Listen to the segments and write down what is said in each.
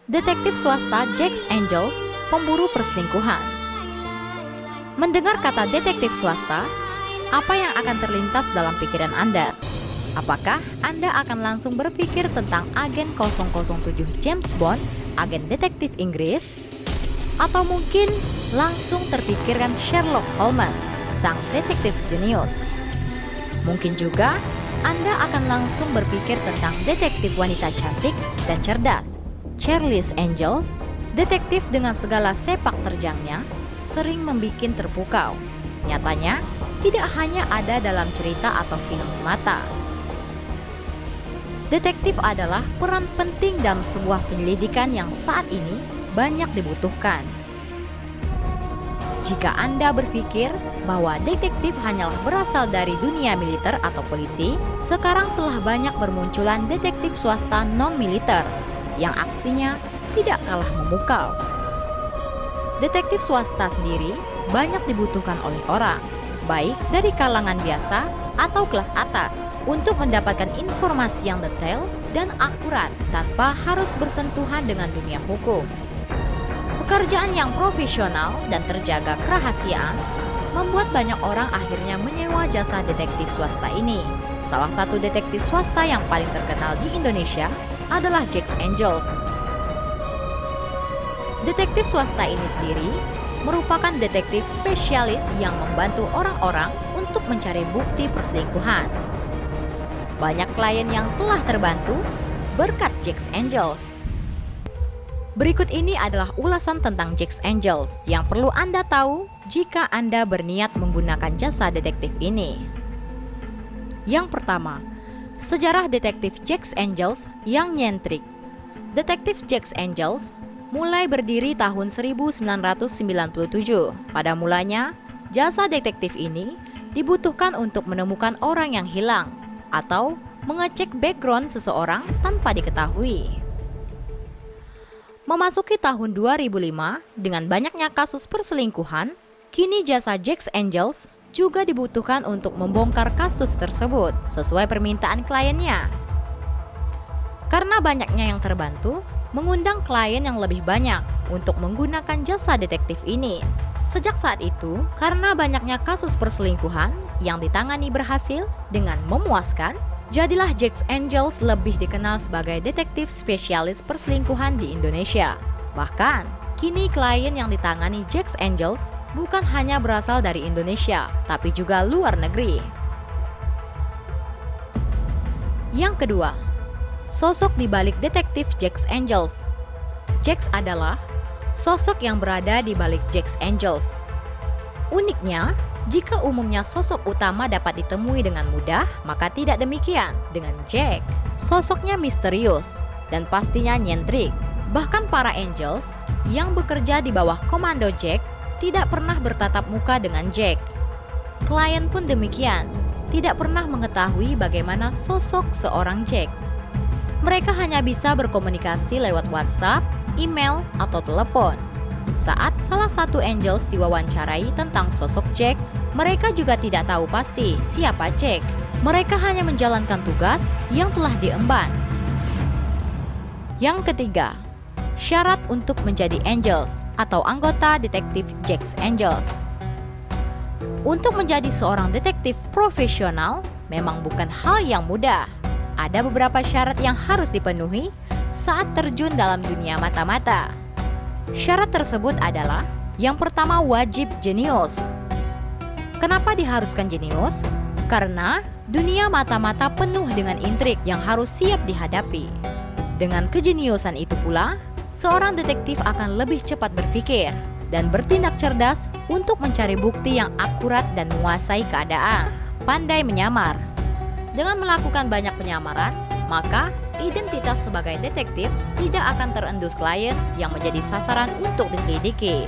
Detektif swasta Jack Angels, pemburu perselingkuhan. Mendengar kata detektif swasta, apa yang akan terlintas dalam pikiran Anda? Apakah Anda akan langsung berpikir tentang agen 007 James Bond, agen detektif Inggris? Atau mungkin langsung terpikirkan Sherlock Holmes, sang detektif jenius? Mungkin juga Anda akan langsung berpikir tentang detektif wanita cantik dan cerdas, Charlie's Angels, detektif dengan segala sepak terjangnya, sering membikin terpukau. Nyatanya, tidak hanya ada dalam cerita atau film semata. Detektif adalah peran penting dalam sebuah penyelidikan yang saat ini banyak dibutuhkan. Jika Anda berpikir bahwa detektif hanyalah berasal dari dunia militer atau polisi, sekarang telah banyak bermunculan detektif swasta non-militer yang aksinya tidak kalah memukau. Detektif swasta sendiri banyak dibutuhkan oleh orang, baik dari kalangan biasa atau kelas atas, untuk mendapatkan informasi yang detail dan akurat tanpa harus bersentuhan dengan dunia hukum. Pekerjaan yang profesional dan terjaga kerahasiaan membuat banyak orang akhirnya menyewa jasa detektif swasta ini. Salah satu detektif swasta yang paling terkenal di Indonesia adalah Jack Angels. Detektif swasta ini sendiri merupakan detektif spesialis yang membantu orang-orang untuk mencari bukti perselingkuhan. Banyak klien yang telah terbantu berkat Jack Angels. Berikut ini adalah ulasan tentang Jack Angels yang perlu Anda tahu jika Anda berniat menggunakan jasa detektif ini. Yang pertama, sejarah detektif Jack Angels yang nyentrik. Detektif Jack Angels mulai berdiri tahun 1997. Pada mulanya, jasa detektif ini dibutuhkan untuk menemukan orang yang hilang atau mengecek background seseorang tanpa diketahui. Memasuki tahun 2005, dengan banyaknya kasus perselingkuhan, kini jasa Jack Angels juga dibutuhkan untuk membongkar kasus tersebut sesuai permintaan kliennya. Karena banyaknya yang terbantu, mengundang klien yang lebih banyak untuk menggunakan jasa detektif ini. Sejak saat itu, karena banyaknya kasus perselingkuhan yang ditangani berhasil dengan memuaskan, jadilah Jack Angels lebih dikenal sebagai detektif spesialis perselingkuhan di Indonesia. Bahkan, kini klien yang ditangani Jack Angels bukan hanya berasal dari Indonesia, tapi juga luar negeri. Yang kedua, sosok di balik detektif Jack Angels. Jack adalah sosok yang berada di balik Jack Angels. Uniknya, jika umumnya sosok utama dapat ditemui dengan mudah, maka tidak demikian dengan Jack. Sosoknya misterius dan pastinya nyentrik. Bahkan para Angels yang bekerja di bawah komando Jack tidak pernah bertatap muka dengan Jack. Klien pun demikian, tidak pernah mengetahui bagaimana sosok seorang Jack. Mereka hanya bisa berkomunikasi lewat WhatsApp, email, atau telepon. Saat salah satu Angels diwawancarai tentang sosok Jack, mereka juga tidak tahu pasti siapa Jack. Mereka hanya menjalankan tugas yang telah diemban. Yang ketiga, syarat untuk menjadi Angels atau anggota detektif Jack Angels. Untuk menjadi seorang detektif profesional memang bukan hal yang mudah. Ada beberapa syarat yang harus dipenuhi saat terjun dalam dunia mata-mata. Syarat tersebut adalah, yang pertama, wajib jenius. Kenapa diharuskan jenius? Karena dunia mata-mata penuh dengan intrik yang harus siap dihadapi. Dengan kejeniusan itu pula, seorang detektif akan lebih cepat berpikir dan bertindak cerdas untuk mencari bukti yang akurat dan menguasai keadaan. Pandai menyamar. Dengan melakukan banyak penyamaran, maka identitas sebagai detektif tidak akan terendus klien yang menjadi sasaran untuk diselidiki.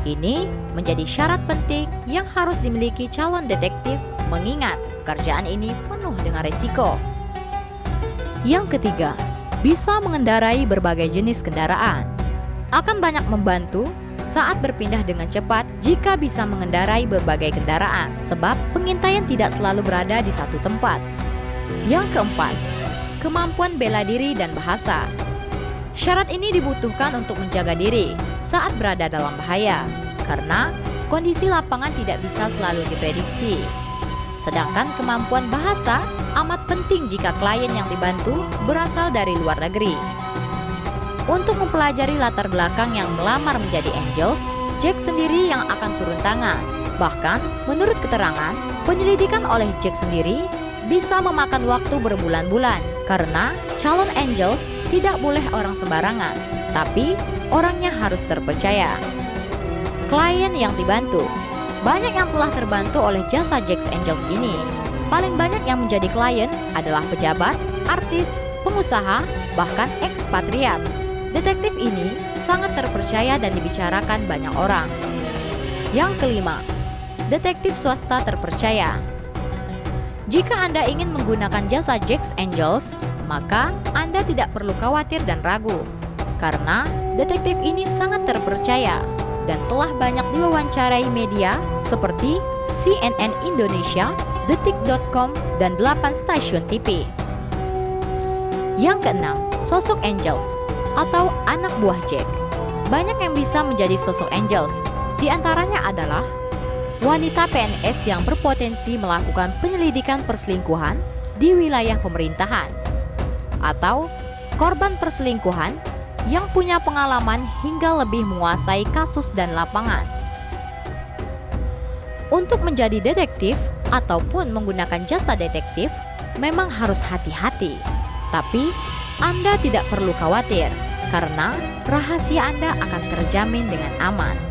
Ini menjadi syarat penting yang harus dimiliki calon detektif, mengingat pekerjaan ini penuh dengan risiko. Yang ketiga, bisa mengendarai berbagai jenis kendaraan. Akan banyak membantu saat berpindah dengan cepat jika bisa mengendarai berbagai kendaraan, sebab pengintaian tidak selalu berada di satu tempat. Yang keempat, kemampuan bela diri dan bahasa. Syarat ini dibutuhkan untuk menjaga diri saat berada dalam bahaya, karena kondisi lapangan tidak bisa selalu diprediksi. Sedangkan kemampuan bahasa amat penting jika klien yang dibantu berasal dari luar negeri. Untuk mempelajari latar belakang yang melamar menjadi angels, Jack sendiri yang akan turun tangan. Bahkan, menurut keterangan, penyelidikan oleh Jack sendiri bisa memakan waktu berbulan-bulan karena calon angels tidak boleh orang sembarangan, tapi orangnya harus terpercaya. Klien yang dibantu. Banyak yang telah terbantu oleh jasa Jack Angels ini. Paling banyak yang menjadi klien adalah pejabat, artis, pengusaha, bahkan ekspatriat. Detektif ini sangat terpercaya dan dibicarakan banyak orang. Yang kelima, detektif swasta terpercaya. Jika Anda ingin menggunakan jasa Jack Angels, maka Anda tidak perlu khawatir dan ragu, karena detektif ini sangat terpercaya dan telah banyak diwawancarai media seperti CNN Indonesia, Detik.com, dan 8 stasiun TV. Yang keenam, sosok angels atau anak buah Jack. Banyak yang bisa menjadi sosok angels, di antaranya adalah wanita PNS yang berpotensi melakukan penyelidikan perselingkuhan di wilayah pemerintahan, atau korban perselingkuhan yang punya pengalaman hingga lebih menguasai kasus dan lapangan. Untuk menjadi detektif ataupun menggunakan jasa detektif memang harus hati-hati, tapi Anda tidak perlu khawatir karena rahasia Anda akan terjamin dengan aman.